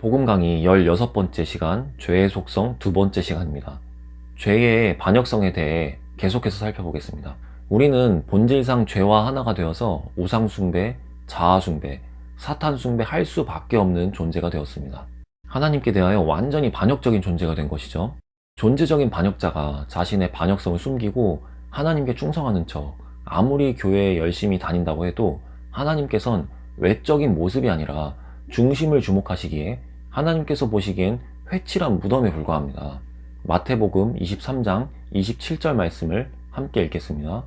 복음 강의 16번째 시간, 죄의 속성 두 번째 시간입니다. 죄의 반역성에 대해 계속해서 살펴보겠습니다. 우리는 본질상 죄와 하나가 되어서 우상숭배, 자아숭배, 사탄숭배 할 수밖에 없는 존재가 되었습니다. 하나님께 대하여 완전히 반역적인 존재가 된 것이죠. 존재적인 반역자가 자신의 반역성을 숨기고 하나님께 충성하는 척 아무리 교회에 열심히 다닌다고 해도 하나님께선 외적인 모습이 아니라 중심을 주목하시기에 하나님께서 보시기엔 회칠한 무덤에 불과합니다. 마태복음 23장 27절 말씀을 함께 읽겠습니다.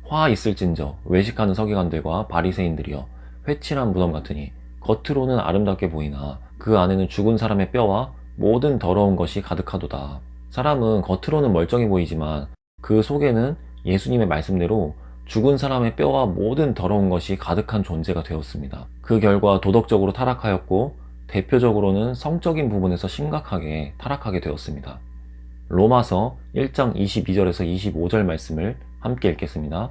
화 있을진저 외식하는 서기관들과 바리새인들이여 회칠한 무덤 같으니 겉으로는 아름답게 보이나 그 안에는 죽은 사람의 뼈와 모든 더러운 것이 가득하도다. 사람은 겉으로는 멀쩡해 보이지만 그 속에는 예수님의 말씀대로 죽은 사람의 뼈와 모든 더러운 것이 가득한 존재가 되었습니다. 그 결과 도덕적으로 타락하였고 대표적으로는 성적인 부분에서 심각하게 타락하게 되었습니다. 로마서 1장 22절에서 25절 말씀을 함께 읽겠습니다.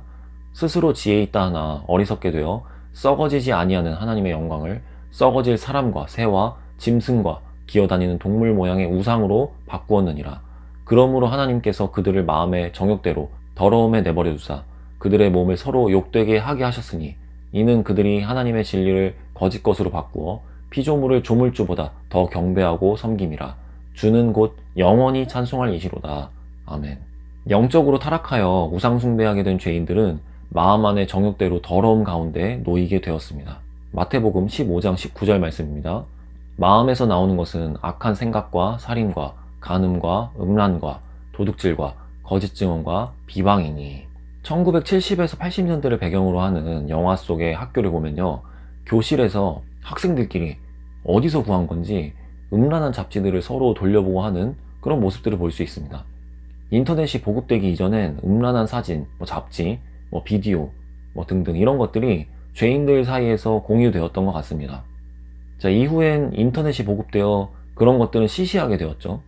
스스로 지혜 있다 하나 어리석게 되어 썩어지지 아니하는 하나님의 영광을 썩어질 사람과 새와 짐승과 기어다니는 동물 모양의 우상으로 바꾸었느니라. 그러므로 하나님께서 그들을 마음의 정욕대로 더러움에 내버려 두사 그들의 몸을 서로 욕되게 하게 하셨으니 이는 그들이 하나님의 진리를 거짓 것으로 바꾸어 피조물을 조물주보다 더 경배하고 섬김이라. 주는 곧 영원히 찬송할 이시로다. 아멘. 영적으로 타락하여 우상숭배하게 된 죄인들은 마음 안의 정욕대로 더러움 가운데 놓이게 되었습니다. 마태복음 15장 19절 말씀입니다. 마음에서 나오는 것은 악한 생각과 살인과 간음과 음란과 도둑질과 거짓 증언과 비방이니. 1970에서 80년대를 배경으로 하는 영화 속의 학교를 보면요, 교실에서 학생들끼리 어디서 구한 건지 음란한 잡지들을 서로 돌려보고 하는 그런 모습들을 볼 수 있습니다. 인터넷이 보급되기 이전엔 음란한 사진, 잡지, 비디오 등등 이런 것들이 죄인들 사이에서 공유되었던 것 같습니다. 자, 이후엔 인터넷이 보급되어 그런 것들은 시시하게 되었죠.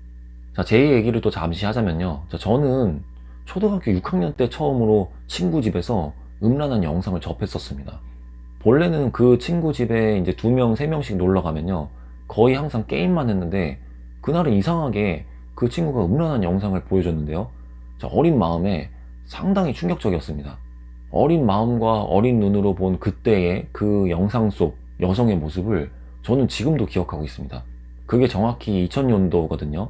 자, 제 얘기를 또 잠시 하자면요, 저는 초등학교 6학년 때 처음으로 친구 집에서 음란한 영상을 접했었습니다. 본래는 그 친구 집에 이제 2명, 3명씩 놀러 가면요, 거의 항상 게임만 했는데 그날은 이상하게 그 친구가 음란한 영상을 보여줬는데요, 어린 마음에 상당히 충격적이었습니다. 어린 마음과 어린 눈으로 본 그때의 그 영상 속 여성의 모습을 저는 지금도 기억하고 있습니다. 그게 정확히 2000년도거든요.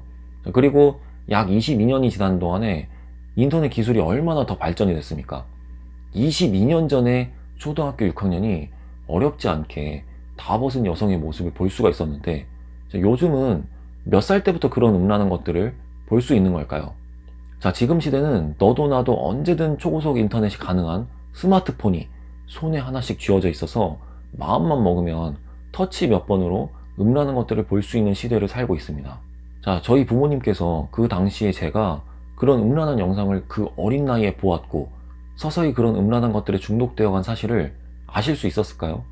그리고 약 22년이 지난 동안에 인터넷 기술이 얼마나 더 발전이 됐습니까? 22년 전에 초등학교 6학년이 어렵지 않게 다 벗은 여성의 모습을 볼 수가 있었는데, 요즘은 몇 살 때부터 그런 음란한 것들을 볼 수 있는 걸까요? 자, 지금 시대는 너도 나도 언제든 초고속 인터넷이 가능한 스마트폰이 손에 하나씩 쥐어져 있어서 마음만 먹으면 터치 몇 번으로 음란한 것들을 볼 수 있는 시대를 살고 있습니다. 자, 저희 부모님께서 그 당시에 제가 그런 음란한 영상을 그 어린 나이에 보았고 서서히 그런 음란한 것들에 중독되어 간 사실을 아실 수 있었을까요?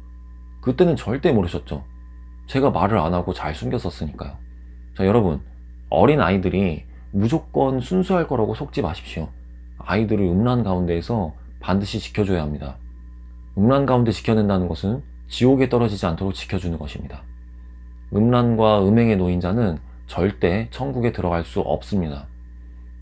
그때는 절대 모르셨죠. 제가 말을 안 하고 잘 숨겼었으니까요. 자, 여러분, 어린 아이들이 무조건 순수할 거라고 속지 마십시오. 아이들을 음란 가운데에서 반드시 지켜줘야 합니다. 음란 가운데 지켜낸다는 것은 지옥에 떨어지지 않도록 지켜주는 것입니다. 음란과 음행에 놓인 자는 절대 천국에 들어갈 수 없습니다.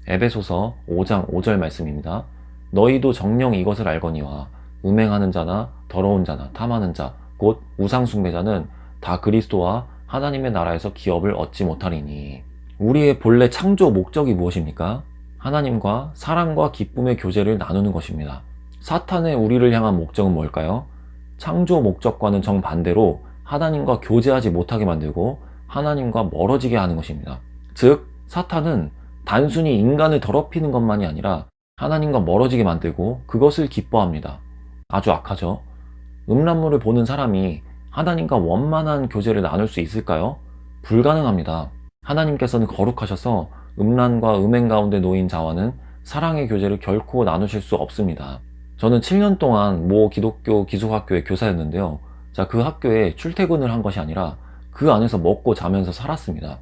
에베소서 5장 5절 말씀입니다. 너희도 정녕 이것을 알거니와 음행하는 자나 더러운 자나 탐하는 자 곧 우상숭배자는 다 그리스도와 하나님의 나라에서 기업을 얻지 못하리니. 우리의 본래 창조 목적이 무엇입니까? 하나님과 사랑과 기쁨의 교제를 나누는 것입니다. 사탄의 우리를 향한 목적은 뭘까요? 창조 목적과는 정반대로 하나님과 교제하지 못하게 만들고 하나님과 멀어지게 하는 것입니다. 즉, 사탄은 단순히 인간을 더럽히는 것만이 아니라 하나님과 멀어지게 만들고 그것을 기뻐합니다. 아주 악하죠. 음란물을 보는 사람이 하나님과 원만한 교제를 나눌 수 있을까요? 불가능합니다. 하나님께서는 거룩하셔서 음란과 음행 가운데 놓인 자와는 사랑의 교제를 결코 나누실 수 없습니다. 저는 7년 동안 모 기독교 기숙학교의 교사였는데요. 자, 그 학교에 출퇴근을 한 것이 아니라 그 안에서 먹고 자면서 살았습니다.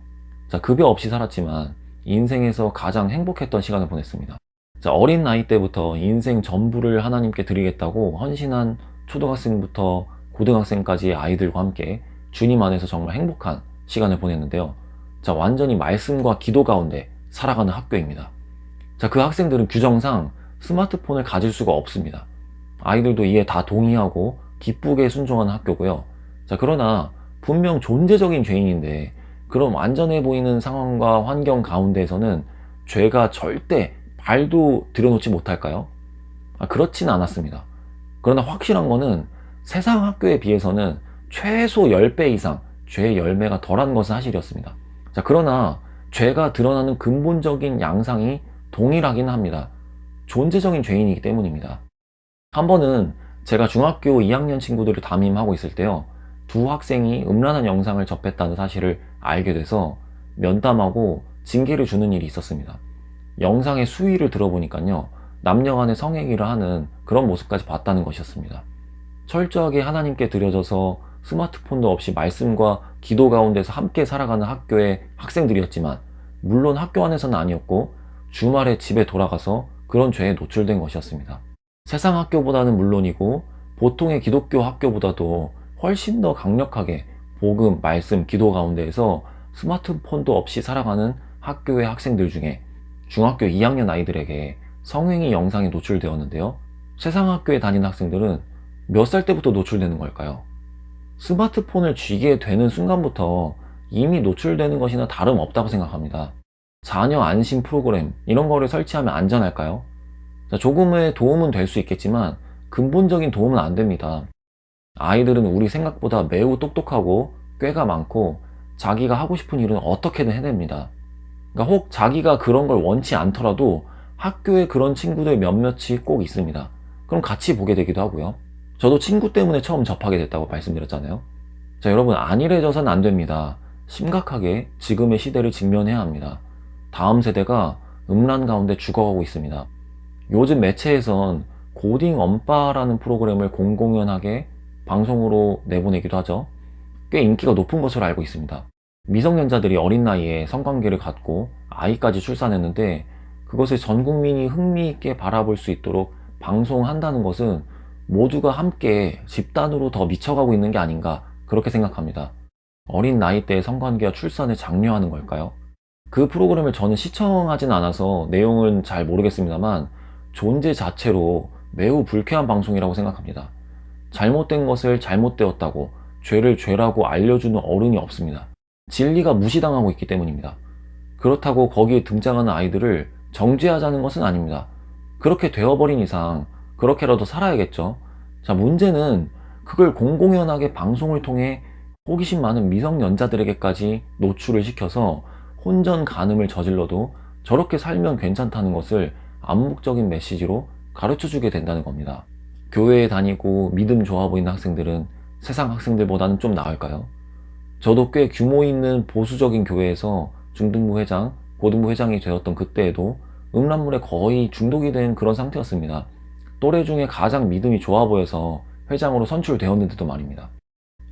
자, 급여 없이 살았지만 인생에서 가장 행복했던 시간을 보냈습니다. 자, 어린 나이 때부터 인생 전부를 하나님께 드리겠다고 헌신한 초등학생부터 고등학생까지의 아이들과 함께 주님 안에서 정말 행복한 시간을 보냈는데요. 자, 완전히 말씀과 기도 가운데 살아가는 학교입니다. 자, 그 학생들은 규정상 스마트폰을 가질 수가 없습니다. 아이들도 이에 다 동의하고 기쁘게 순종하는 학교고요. 자, 그러나 분명 존재적인 죄인인데 그런 완전해 보이는 상황과 환경 가운데에서는 죄가 절대 발도 들여놓지 못할까요? 그렇진 않았습니다. 그러나 확실한 거는 세상 학교에 비해서는 최소 10배 이상 죄의 열매가 덜한 것은 사실이었습니다. 자, 그러나 죄가 드러나는 근본적인 양상이 동일하긴 합니다. 존재적인 죄인이기 때문입니다. 한 번은 제가 중학교 2학년 친구들을 담임하고 있을 때요. 두 학생이 음란한 영상을 접했다는 사실을 알게 돼서 면담하고 징계를 주는 일이 있었습니다. 영상의 수위를 들어보니까요. 남녀 간의 성행위를 하는 그런 모습까지 봤다는 것이었습니다. 철저하게 하나님께 드려져서 스마트폰도 없이 말씀과 기도 가운데서 함께 살아가는 학교의 학생들이었지만 물론 학교 안에서는 아니었고 주말에 집에 돌아가서 그런 죄에 노출된 것이었습니다. 세상 학교보다는 물론이고 보통의 기독교 학교보다도 훨씬 더 강력하게 복음, 말씀, 기도 가운데에서 스마트폰도 없이 살아가는 학교의 학생들 중에 중학교 2학년 아이들에게 성행위 영상이 노출되었는데요. 세상 학교에 다니는 학생들은 몇 살 때부터 노출되는 걸까요? 스마트폰을 쥐게 되는 순간부터 이미 노출되는 것이나 다름없다고 생각합니다. 자녀 안심 프로그램 이런 거를 설치하면 안전할까요? 조금의 도움은 될 수 있겠지만 근본적인 도움은 안 됩니다. 아이들은 우리 생각보다 매우 똑똑하고 꾀가 많고 자기가 하고 싶은 일은 어떻게든 해냅니다. 그러니까 혹 자기가 그런 걸 원치 않더라도 학교에 그런 친구들 몇몇이 꼭 있습니다. 그럼 같이 보게 되기도 하고요. 저도 친구 때문에 처음 접하게 됐다고 말씀드렸잖아요. 자, 여러분, 안일해져서는 안 됩니다. 심각하게 지금의 시대를 직면해야 합니다. 다음 세대가 음란 가운데 죽어가고 있습니다. 요즘 매체에선 고딩 엄빠라는 프로그램을 공공연하게 방송으로 내보내기도 하죠. 꽤 인기가 높은 것으로 알고 있습니다. 미성년자들이 어린 나이에 성관계를 갖고 아이까지 출산했는데 그것을 전 국민이 흥미있게 바라볼 수 있도록 방송한다는 것은 모두가 함께 집단으로 더 미쳐가고 있는 게 아닌가 그렇게 생각합니다. 어린 나이대에 성관계와 출산을 장려하는 걸까요? 그 프로그램을 저는 시청하진 않아서 내용은 잘 모르겠습니다만 존재 자체로 매우 불쾌한 방송이라고 생각합니다. 잘못된 것을 잘못되었다고 죄를 죄라고 알려주는 어른이 없습니다. 진리가 무시당하고 있기 때문입니다. 그렇다고 거기에 등장하는 아이들을 정죄하자는 것은 아닙니다. 그렇게 되어버린 이상 그렇게라도 살아야겠죠. 자, 문제는 그걸 공공연하게 방송을 통해 호기심 많은 미성년자들에게까지 노출을 시켜서 혼전 간음을 저질러도 저렇게 살면 괜찮다는 것을 암묵적인 메시지로 가르쳐주게 된다는 겁니다. 교회에 다니고 믿음 좋아 보이는 학생들은 세상 학생들보다는 좀 나을까요? 저도 꽤 규모 있는 보수적인 교회에서 중등부 회장, 고등부 회장이 되었던 그때에도 음란물에 거의 중독이 된 그런 상태였습니다. 또래 중에 가장 믿음이 좋아 보여서 회장으로 선출되었는데도 말입니다.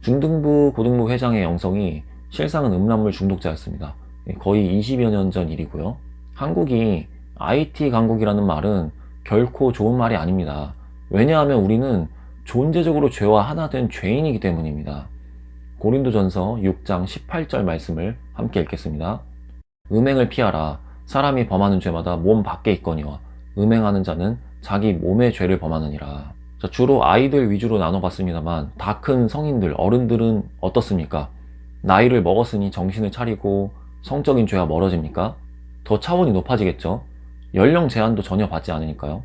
중등부, 고등부 회장의 영성이 실상은 음란물 중독자였습니다. 거의 20여 년 전 일이고요. 한국이 IT 강국이라는 말은 결코 좋은 말이 아닙니다. 왜냐하면 우리는 존재적으로 죄와 하나 된 죄인이기 때문입니다. 고린도전서 6장 18절 말씀을 함께 읽겠습니다. 음행을 피하라. 사람이 범하는 죄마다 몸 밖에 있거니와 음행하는 자는 자기 몸의 죄를 범하느니라. 자, 주로 아이들 위주로 나눠봤습니다만 다 큰 성인들, 어른들은 어떻습니까? 나이를 먹었으니 정신을 차리고 성적인 죄와 멀어집니까? 더 차원이 높아지겠죠? 연령 제한도 전혀 받지 않으니까요.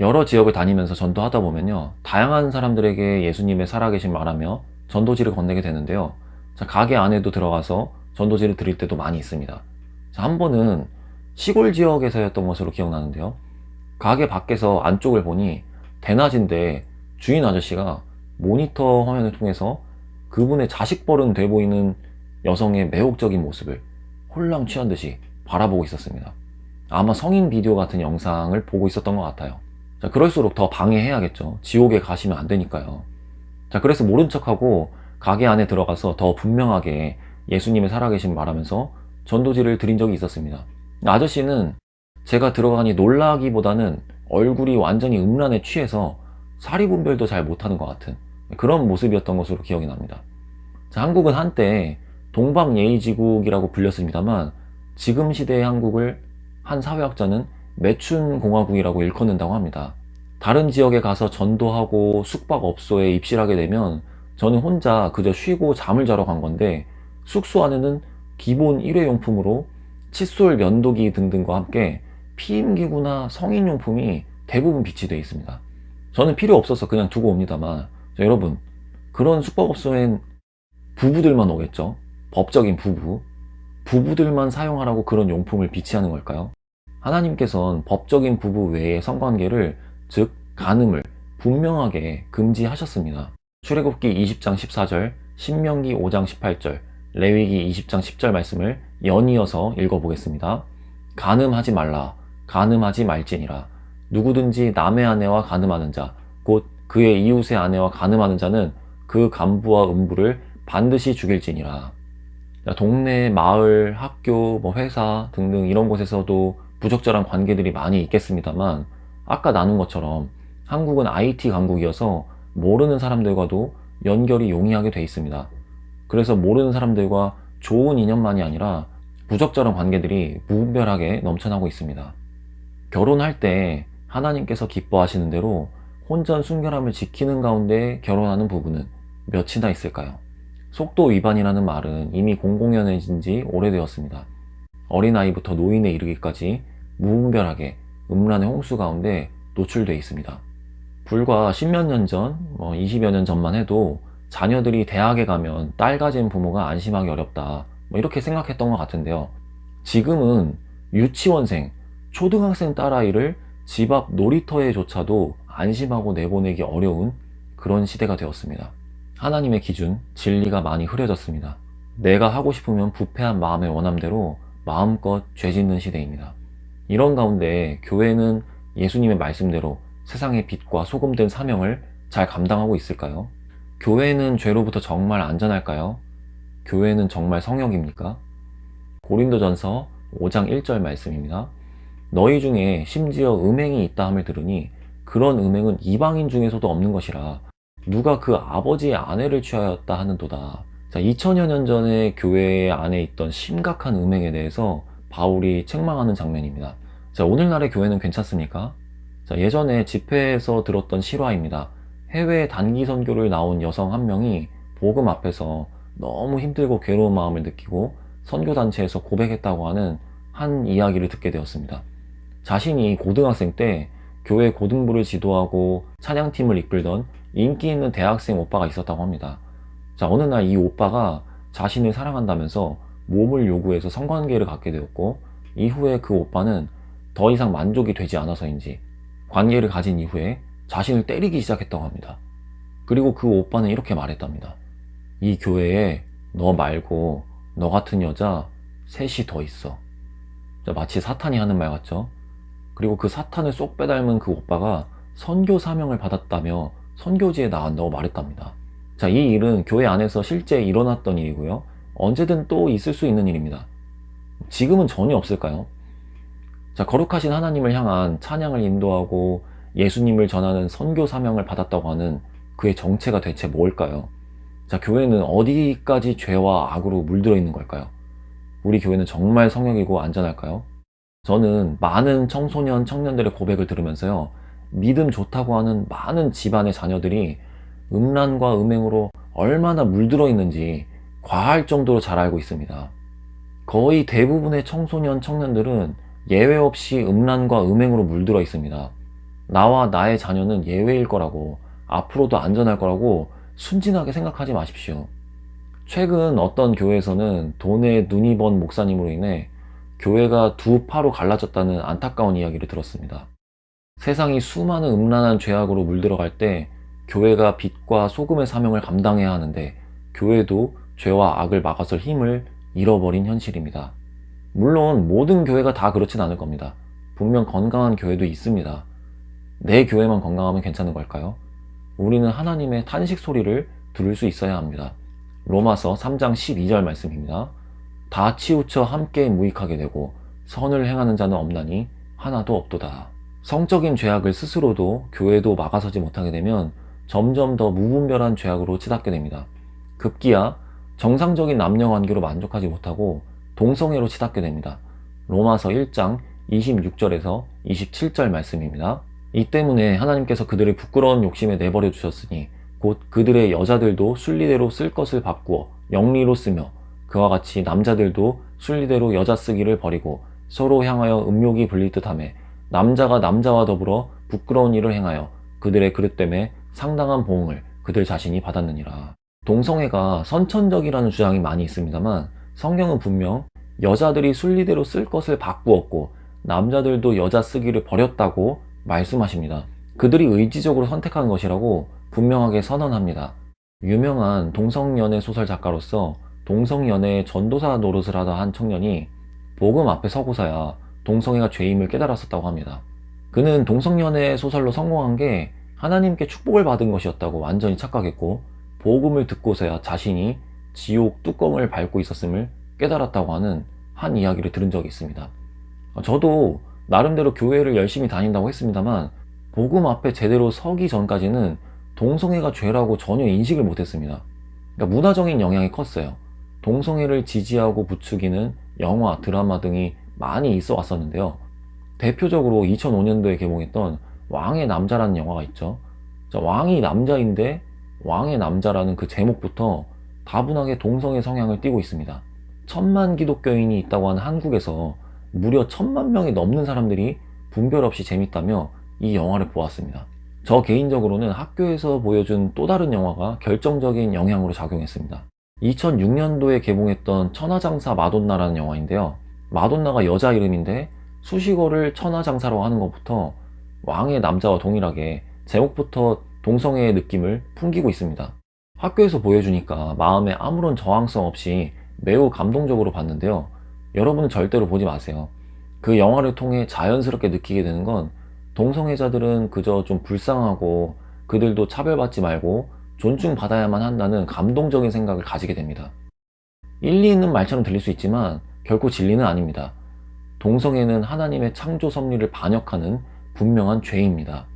여러 지역을 다니면서 전도하다 보면요, 다양한 사람들에게 예수님의 살아계신 말하며 전도지를 건네게 되는데요. 자, 가게 안에도 들어가서 전도지를 드릴 때도 많이 있습니다. 자, 한 번은 시골 지역에서였던 것으로 기억나는데요. 가게 밖에서 안쪽을 보니 대낮인데 주인 아저씨가 모니터 화면을 통해서 그분의 자식 버른 돼 보이는 여성의 매혹적인 모습을 홀랑 취한 듯이 바라보고 있었습니다. 아마 성인 비디오 같은 영상을 보고 있었던 것 같아요. 자, 그럴수록 더 방해해야겠죠. 지옥에 가시면 안 되니까요. 자, 그래서 모른 척하고 가게 안에 들어가서 더 분명하게 예수님의 살아계신 말하면서 전도지를 드린 적이 있었습니다. 아저씨는 제가 들어가니 놀라기보다는 얼굴이 완전히 음란에 취해서 사리분별도 잘 못하는 것 같은 그런 모습이었던 것으로 기억이 납니다. 자, 한국은 한때 동방예의지국이라고 불렸습니다만 지금 시대의 한국을 한 사회학자는 매춘공화국이라고 일컫는다고 합니다. 다른 지역에 가서 전도하고 숙박업소에 입실하게 되면 저는 혼자 그저 쉬고 잠을 자러 간 건데 숙소 안에는 기본 일회용품으로 칫솔, 면도기 등등과 함께 피임기구나 성인용품이 대부분 비치되어 있습니다. 저는 필요 없어서 그냥 두고 옵니다만 여러분, 그런 숙박업소엔 부부들만 오겠죠? 법적인 부부들만 사용하라고 그런 용품을 비치하는 걸까요? 하나님께서는 법적인 부부 외의 성관계를, 즉 간음을 분명하게 금지하셨습니다. 출애굽기 20장 14절, 신명기 5장 18절, 레위기 20장 10절 말씀을 연이어서 읽어보겠습니다. 간음하지 말라, 간음하지 말지니라. 누구든지 남의 아내와 간음하는 자, 곧 그의 이웃의 아내와 간음하는 자는 그 간부와 음부를 반드시 죽일지니라. 동네, 마을, 학교, 회사 등등 이런 곳에서도 부적절한 관계들이 많이 있겠습니다만 아까 나눈 것처럼 한국은 IT 강국이어서 모르는 사람들과도 연결이 용이하게 돼 있습니다. 그래서 모르는 사람들과 좋은 인연만이 아니라 부적절한 관계들이 무분별하게 넘쳐나고 있습니다. 결혼할 때 하나님께서 기뻐하시는 대로 혼전 순결함을 지키는 가운데 결혼하는 부부는 몇이나 있을까요? 속도 위반이라는 말은 이미 공공연해진 지 오래되었습니다. 어린아이부터 노인에 이르기까지 무분별하게 음란의 홍수 가운데 노출되어 있습니다. 불과 10몇 년 전, 20여 년 전만 해도 자녀들이 대학에 가면 딸 가진 부모가 안심하기 어렵다, 이렇게 생각했던 것 같은데요. 지금은 유치원생, 초등학생 딸아이를 집 앞 놀이터에조차도 안심하고 내보내기 어려운 그런 시대가 되었습니다. 하나님의 기준, 진리가 많이 흐려졌습니다. 내가 하고 싶으면 부패한 마음의 원함대로 마음껏 죄 짓는 시대입니다. 이런 가운데 교회는 예수님의 말씀대로 세상의 빛과 소금 된 사명을 잘 감당하고 있을까요? 교회는 죄로부터 정말 안전할까요? 교회는 정말 성역입니까? 고린도전서 5장 1절 말씀입니다. 너희 중에 심지어 음행이 있다 함을 들으니 그런 음행은 이방인 중에서도 없는 것이라 누가 그 아버지의 아내를 취하였다 하는도다. 자, 2000여 년 전에 교회 안에 있던 심각한 음행에 대해서 바울이 책망하는 장면입니다. 자, 오늘날의 교회는 괜찮습니까? 자, 예전에 집회에서 들었던 실화입니다. 해외 단기 선교를 나온 여성 한 명이 복음 앞에서 너무 힘들고 괴로운 마음을 느끼고 선교단체에서 고백했다고 하는 한 이야기를 듣게 되었습니다. 자신이 고등학생 때 교회 고등부를 지도하고 찬양팀을 이끌던 인기 있는 대학생 오빠가 있었다고 합니다. 자, 어느 날 이 오빠가 자신을 사랑한다면서 몸을 요구해서 성관계를 갖게 되었고 이후에 그 오빠는 더 이상 만족이 되지 않아서인지 관계를 가진 이후에 자신을 때리기 시작했다고 합니다. 그리고 그 오빠는 이렇게 말했답니다. 이 교회에 너 말고 너 같은 여자 셋이 더 있어. 자, 마치 사탄이 하는 말 같죠? 그리고 그 사탄을 쏙 빼닮은 그 오빠가 선교 사명을 받았다며 선교지에 나간다고 말했답니다. 자, 이 일은 교회 안에서 실제 일어났던 일이고요. 언제든 또 있을 수 있는 일입니다. 지금은 전혀 없을까요? 자, 거룩하신 하나님을 향한 찬양을 인도하고 예수님을 전하는 선교 사명을 받았다고 하는 그의 정체가 대체 뭘까요? 자, 교회는 어디까지 죄와 악으로 물들어 있는 걸까요? 우리 교회는 정말 성역이고 안전할까요? 저는 많은 청소년, 청년들의 고백을 들으면서요, 믿음 좋다고 하는 많은 집안의 자녀들이 음란과 음행으로 얼마나 물들어 있는지 과할 정도로 잘 알고 있습니다. 거의 대부분의 청소년, 청년들은 예외 없이 음란과 음행으로 물들어 있습니다. 나와 나의 자녀는 예외일 거라고, 앞으로도 안전할 거라고 순진하게 생각하지 마십시오. 최근 어떤 교회에서는 돈에 눈이 먼 목사님으로 인해 교회가 두 파로 갈라졌다는 안타까운 이야기를 들었습니다. 세상이 수많은 음란한 죄악으로 물들어갈 때 교회가 빛과 소금의 사명을 감당해야 하는데 교회도 죄와 악을 막아설 힘을 잃어버린 현실입니다. 물론 모든 교회가 다 그렇진 않을 겁니다. 분명 건강한 교회도 있습니다. 내 교회만 건강하면 괜찮은 걸까요? 우리는 하나님의 탄식 소리를 들을 수 있어야 합니다. 로마서 3장 12절 말씀입니다. 다 치우쳐 함께 무익하게 되고 선을 행하는 자는 없나니 하나도 없도다. 성적인 죄악을 스스로도 교회도 막아서지 못하게 되면 점점 더 무분별한 죄악으로 치닫게 됩니다. 급기야 정상적인 남녀 관계로 만족하지 못하고 동성애로 치닫게 됩니다. 로마서 1장 26절에서 27절 말씀입니다. 이 때문에 하나님께서 그들을 부끄러운 욕심에 내버려 두셨으니 곧 그들의 여자들도 순리대로 쓸 것을 바꾸어 영리로 쓰며 그와 같이 남자들도 순리대로 여자 쓰기를 버리고 서로 향하여 음욕이 불릴 듯하며 남자가 남자와 더불어 부끄러운 일을 행하여 그들의 그릇 때문에 상당한 보응을 그들 자신이 받았느니라. 동성애가 선천적이라는 주장이 많이 있습니다만 성경은 분명 여자들이 순리대로 쓸 것을 바꾸었고 남자들도 여자 쓰기를 버렸다고 말씀하십니다. 그들이 의지적으로 선택한 것이라고 분명하게 선언합니다. 유명한 동성연애 소설 작가로서 동성연애의 전도사 노릇을 하다 한 청년이 복음 앞에 서고서야 동성애가 죄임을 깨달았었다고 합니다. 그는 동성연애 소설로 성공한 게 하나님께 축복을 받은 것이었다고 완전히 착각했고 복음을 듣고서야 자신이 지옥 뚜껑을 밟고 있었음을 깨달았다고 하는 한 이야기를 들은 적이 있습니다. 저도 나름대로 교회를 열심히 다닌다고 했습니다만 복음 앞에 제대로 서기 전까지는 동성애가 죄라고 전혀 인식을 못했습니다. 그러니까 문화적인 영향이 컸어요. 동성애를 지지하고 부추기는 영화, 드라마 등이 많이 있어 왔었는데요. 대표적으로 2005년도에 개봉했던 왕의 남자라는 영화가 있죠. 왕이 남자인데 왕의 남자라는 그 제목부터 다분하게 동성애 성향을 띠고 있습니다. 1000만 기독교인이 있다고 하는 한국에서 무려 1000만 명이 넘는 사람들이 분별 없이 재밌다며 이 영화를 보았습니다. 저 개인적으로는 학교에서 보여준 또 다른 영화가 결정적인 영향으로 작용했습니다. 2006년도에 개봉했던 천하장사 마돈나라는 영화인데요. 마돈나가 여자 이름인데 수식어를 천하장사로 하는 것부터 왕의 남자와 동일하게 제목부터 동성애의 느낌을 풍기고 있습니다. 학교에서 보여주니까 마음에 아무런 저항성 없이 매우 감동적으로 봤는데요. 여러분은 절대로 보지 마세요. 그 영화를 통해 자연스럽게 느끼게 되는 건 동성애자들은 그저 좀 불쌍하고 그들도 차별받지 말고 존중받아야만 한다는 감동적인 생각을 가지게 됩니다. 일리 있는 말처럼 들릴 수 있지만 결코 진리는 아닙니다. 동성애는 하나님의 창조 섭리를 반역하는 분명한 죄입니다.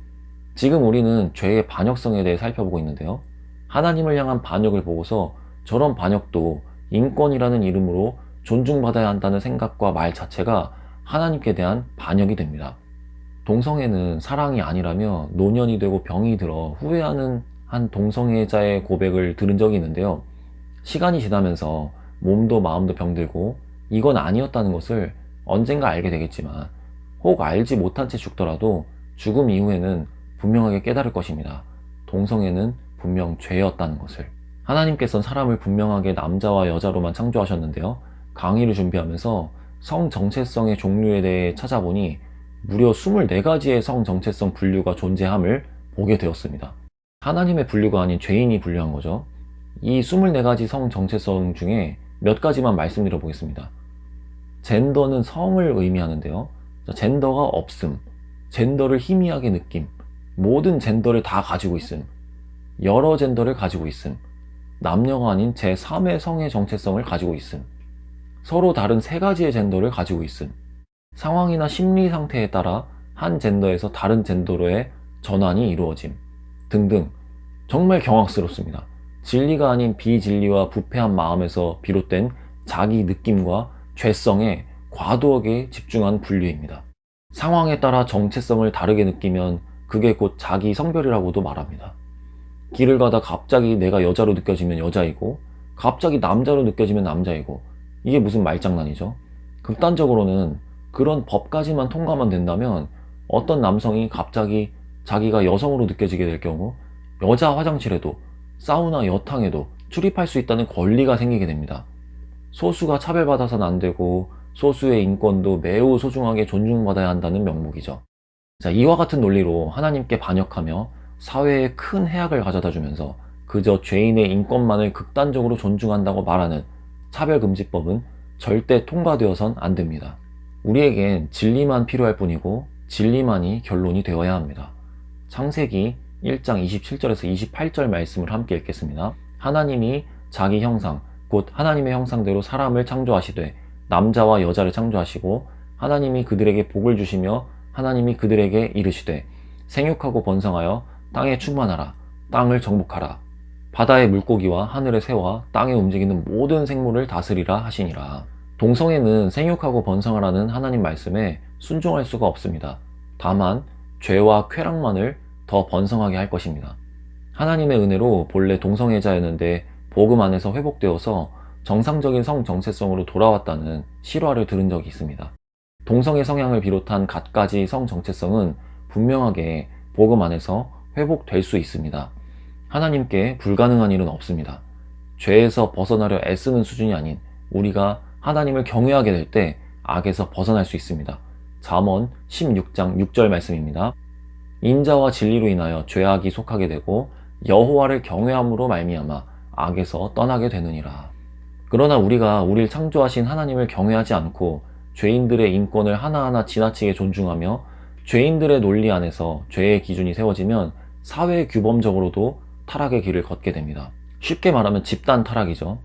지금 우리는 죄의 반역성에 대해 살펴보고 있는데요. 하나님을 향한 반역을 보고서 저런 반역도 인권이라는 이름으로 존중받아야 한다는 생각과 말 자체가 하나님께 대한 반역이 됩니다. 동성애는 사랑이 아니라며 노년이 되고 병이 들어 후회하는 한 동성애자의 고백을 들은 적이 있는데요. 시간이 지나면서 몸도 마음도 병들고 이건 아니었다는 것을 언젠가 알게 되겠지만 혹 알지 못한 채 죽더라도 죽음 이후에는 분명하게 깨달을 것입니다. 동성애는 분명 죄였다는 것을. 하나님께서는 사람을 분명하게 남자와 여자로만 창조하셨는데요. 강의를 준비하면서 성 정체성의 종류에 대해 찾아보니 무려 24가지의 성 정체성 분류가 존재함을 보게 되었습니다. 하나님의 분류가 아닌 죄인이 분류한 거죠. 이 24가지 성 정체성 중에 몇 가지만 말씀드려 보겠습니다. 젠더는 성을 의미하는데요. 젠더가 없음, 젠더를 희미하게 느낌, 모든 젠더를 다 가지고 있음, 여러 젠더를 가지고 있음, 남녀가 아닌 제3의 성의 정체성을 가지고 있음, 서로 다른 3가지의 젠더를 가지고 있음, 상황이나 심리 상태에 따라 한 젠더에서 다른 젠더로의 전환이 이루어짐 등등. 정말 경악스럽습니다. 진리가 아닌 비진리와 부패한 마음에서 비롯된 자기 느낌과 죄성에 과도하게 집중한 분류입니다. 상황에 따라 정체성을 다르게 느끼면 그게 곧 자기 성별이라고도 말합니다. 길을 가다 갑자기 내가 여자로 느껴지면 여자이고 갑자기 남자로 느껴지면 남자이고, 이게 무슨 말장난이죠? 극단적으로는 그런 법까지만 통과만 된다면 어떤 남성이 갑자기 자기가 여성으로 느껴지게 될 경우 여자 화장실에도 사우나 여탕에도 출입할 수 있다는 권리가 생기게 됩니다. 소수가 차별받아서는 안 되고 소수의 인권도 매우 소중하게 존중받아야 한다는 명목이죠. 자, 이와 같은 논리로 하나님께 반역하며 사회에 큰 해악을 가져다 주면서 그저 죄인의 인권만을 극단적으로 존중한다고 말하는 차별금지법은 절대 통과되어선 안 됩니다. 우리에겐 진리만 필요할 뿐이고 진리만이 결론이 되어야 합니다. 창세기 1장 27절에서 28절 말씀을 함께 읽겠습니다. 하나님이 자기 형상, 곧 하나님의 형상대로 사람을 창조하시되 남자와 여자를 창조하시고 하나님이 그들에게 복을 주시며 하나님이 그들에게 이르시되 생육하고 번성하여 땅에 충만하라, 땅을 정복하라, 바다의 물고기와 하늘의 새와 땅에 움직이는 모든 생물을 다스리라 하시니라. 동성애는 생육하고 번성하라는 하나님 말씀에 순종할 수가 없습니다. 다만 죄와 쾌락만을 더 번성하게 할 것입니다. 하나님의 은혜로 본래 동성애자였는데 복음 안에서 회복되어서 정상적인 성 정체성으로 돌아왔다는 실화를 들은 적이 있습니다. 동성애 성향을 비롯한 갖가지 성 정체성은 분명하게 복음 안에서 회복될 수 있습니다. 하나님께 불가능한 일은 없습니다. 죄에서 벗어나려 애쓰는 수준이 아닌 우리가 하나님을 경외하게 될 때 악에서 벗어날 수 있습니다. 잠언 16장 6절 말씀입니다. 인자와 진리로 인하여 죄악이 속하게 되고 여호와를 경외함으로 말미암아 악에서 떠나게 되느니라. 그러나 우리가 우리를 창조하신 하나님을 경외하지 않고 죄인들의 인권을 하나하나 지나치게 존중하며 죄인들의 논리 안에서 죄의 기준이 세워지면 사회 규범적으로도 타락의 길을 걷게 됩니다. 쉽게 말하면 집단 타락이죠.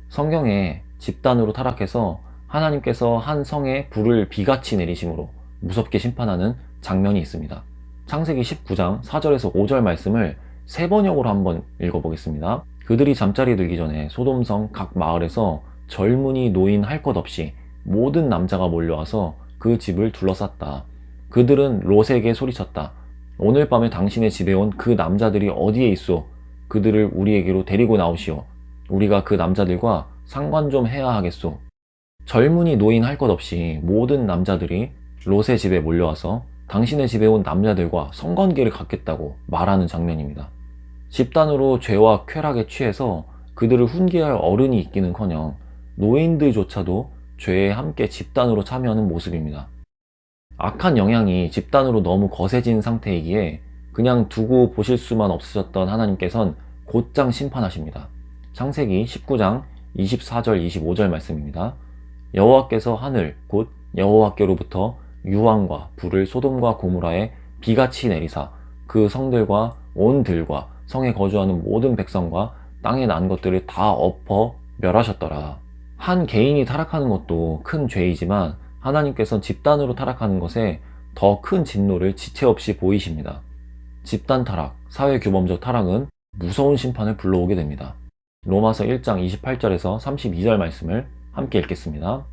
성경에 집단으로 타락해서 하나님께서 한 성에 불을 비같이 내리심으로 무섭게 심판하는 장면이 있습니다. 창세기 19장 4절에서 5절 말씀을 세 번역으로 한번 읽어보겠습니다. 그들이 잠자리에 들기 전에 소돔성 각 마을에서 젊은이 노인 할 것 없이 모든 남자가 몰려와서 그 집을 둘러쌌다. 그들은 롯에게 소리쳤다. 오늘 밤에 당신의 집에 온 그 남자들이 어디에 있소? 그들을 우리에게로 데리고 나오시오. 우리가 그 남자들과 상관 좀 해야 하겠소. 젊은이 노인 할 것 없이 모든 남자들이 롯의 집에 몰려와서 당신의 집에 온 남자들과 성관계를 갖겠다고 말하는 장면입니다. 집단으로 죄와 쾌락에 취해서 그들을 훈계할 어른이 있기는커녕 노인들조차도 죄에 함께 집단으로 참여하는 모습입니다. 악한 영향이 집단으로 너무 거세진 상태이기에 그냥 두고 보실 수만 없으셨던 하나님께선 곧장 심판하십니다. 창세기 19장 24절 25절 말씀입니다. 여호와께서 하늘 곧 여호와께로부터 유황과 불을 소돔과 고모라에 비같이 내리사 그 성들과 온 들과 성에 거주하는 모든 백성과 땅에 난 것들을 다 엎어 멸하셨더라. 한 개인이 타락하는 것도 큰 죄이지만 하나님께서는 집단으로 타락하는 것에 더 큰 진노를 지체 없이 보이십니다. 집단 타락, 사회 규범적 타락은 무서운 심판을 불러오게 됩니다. 로마서 1장 28절에서 32절 말씀을 함께 읽겠습니다.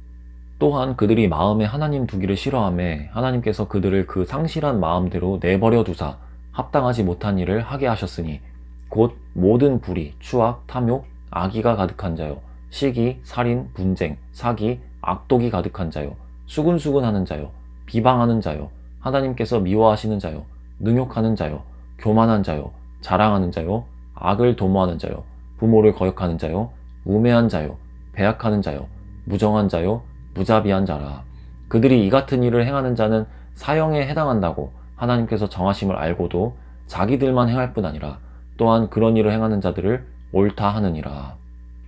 또한 그들이 마음에 하나님 두기를 싫어하며 하나님께서 그들을 그 상실한 마음대로 내버려 두사 합당하지 못한 일을 하게 하셨으니 곧 모든 불의, 추악, 탐욕, 악의가 가득한 자요, 시기, 살인, 분쟁, 사기, 악독이 가득한 자요, 수근수근하는 자요, 비방하는 자요, 하나님께서 미워하시는 자요, 능욕하는 자요, 교만한 자요, 자랑하는 자요, 악을 도모하는 자요, 부모를 거역하는 자요, 우매한 자요, 배약하는 자요, 무정한 자요, 무자비한 자라. 그들이 이 같은 일을 행하는 자는 사형에 해당한다고 하나님께서 정하심을 알고도 자기들만 행할 뿐 아니라 또한 그런 일을 행하는 자들을 옳다 하느니라.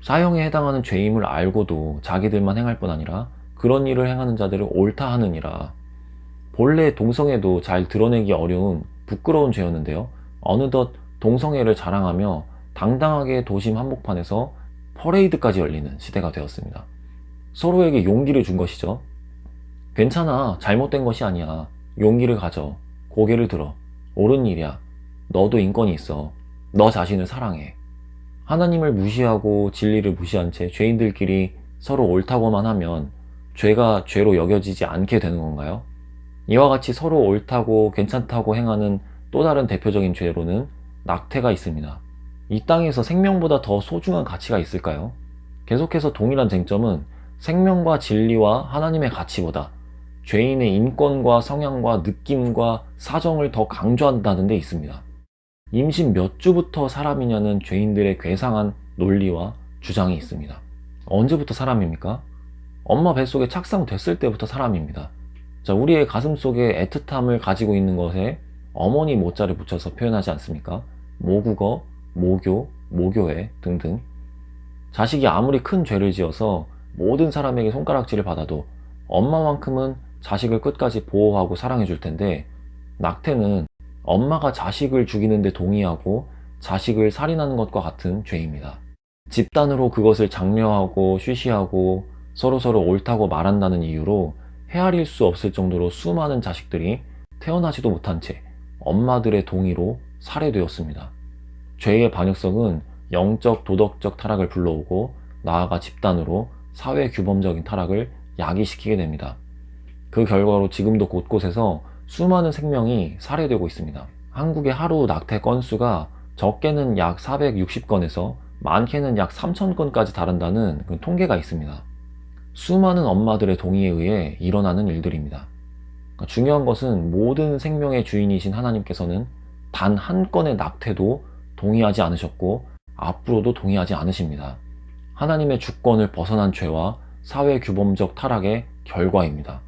사형에 해당하는 죄임을 알고도 자기들만 행할 뿐 아니라 그런 일을 행하는 자들을 옳다 하느니라. 본래 동성애도 잘 드러내기 어려운 부끄러운 죄였는데요. 어느덧 동성애를 자랑하며 당당하게 도심 한복판에서 퍼레이드까지 열리는 시대가 되었습니다. 서로에게 용기를 준 것이죠. 괜찮아, 잘못된 것이 아니야. 용기를 가져. 고개를 들어. 옳은 일이야. 너도 인권이 있어. 너 자신을 사랑해. 하나님을 무시하고 진리를 무시한 채 죄인들끼리 서로 옳다고만 하면 죄가 죄로 여겨지지 않게 되는 건가요? 이와 같이 서로 옳다고 괜찮다고 행하는 또 다른 대표적인 죄로는 낙태가 있습니다. 이 땅에서 생명보다 더 소중한 가치가 있을까요? 계속해서 동일한 쟁점은 생명과 진리와 하나님의 가치보다 죄인의 인권과 성향과 느낌과 사정을 더 강조한다는 데 있습니다. 임신 몇 주부터 사람이냐는 죄인들의 괴상한 논리와 주장이 있습니다. 언제부터 사람입니까? 엄마 뱃속에 착상됐을 때부터 사람입니다. 자, 우리의 가슴 속에 애틋함을 가지고 있는 것에 어머니 모자를 붙여서 표현하지 않습니까? 모국어, 모교, 모교회 등등. 자식이 아무리 큰 죄를 지어서 모든 사람에게 손가락질을 받아도 엄마만큼은 자식을 끝까지 보호하고 사랑해 줄 텐데, 낙태는 엄마가 자식을 죽이는데 동의하고 자식을 살인하는 것과 같은 죄입니다. 집단으로 그것을 장려하고 쉬쉬하고 서로서로 옳다고 말한다는 이유로 헤아릴 수 없을 정도로 수많은 자식들이 태어나지도 못한 채 엄마들의 동의로 살해되었습니다. 죄의 반역성은 영적 도덕적 타락을 불러오고 나아가 집단으로 사회 규범적인 타락을 야기시키게 됩니다. 그 결과로 지금도 곳곳에서 수많은 생명이 살해되고 있습니다. 한국의 하루 낙태 건수가 적게는 약 460건에서 많게는 약 3000건까지 다른다는 통계가 있습니다. 수많은 엄마들의 동의에 의해 일어나는 일들입니다. 중요한 것은 모든 생명의 주인이신 하나님께서는 단 한 건의 낙태도 동의하지 않으셨고 앞으로도 동의하지 않으십니다. 하나님의 주권을 벗어난 죄와 사회 규범적 타락의 결과입니다.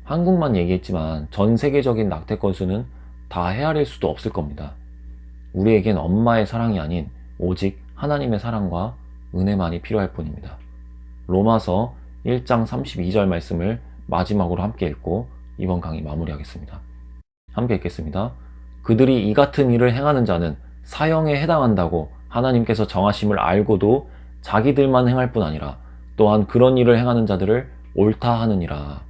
한국만 얘기했지만 전 세계적인 낙태 건수는 다 헤아릴 수도 없을 겁니다. 우리에겐 엄마의 사랑이 아닌 오직 하나님의 사랑과 은혜만이 필요할 뿐입니다. 로마서 1장 32절 말씀을 마지막으로 함께 읽고 이번 강의 마무리하겠습니다. 함께 읽겠습니다. 그들이 이 같은 일을 행하는 자는 사형에 해당한다고 하나님께서 정하심을 알고도 자기들만 행할 뿐 아니라 또한 그런 일을 행하는 자들을 옳다 하느니라.